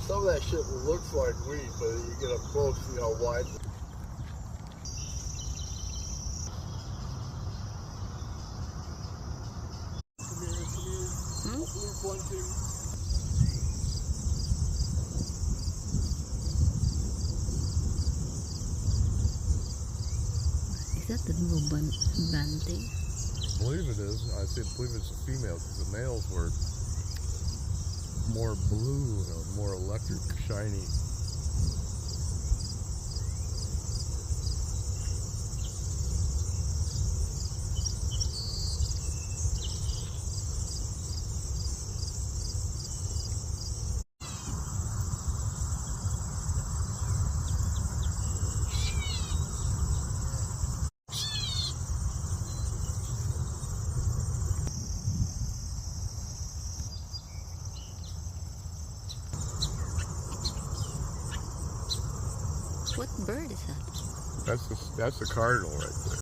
Some of that shit looks like weed, but you get up close, see how wide. Come here, come here. Hmm? A blue bunting. Is that the little bunting? I believe it is. I believe it's a female because the males were more blue, more electric, shiny. What bird is that? That's the cardinal right there.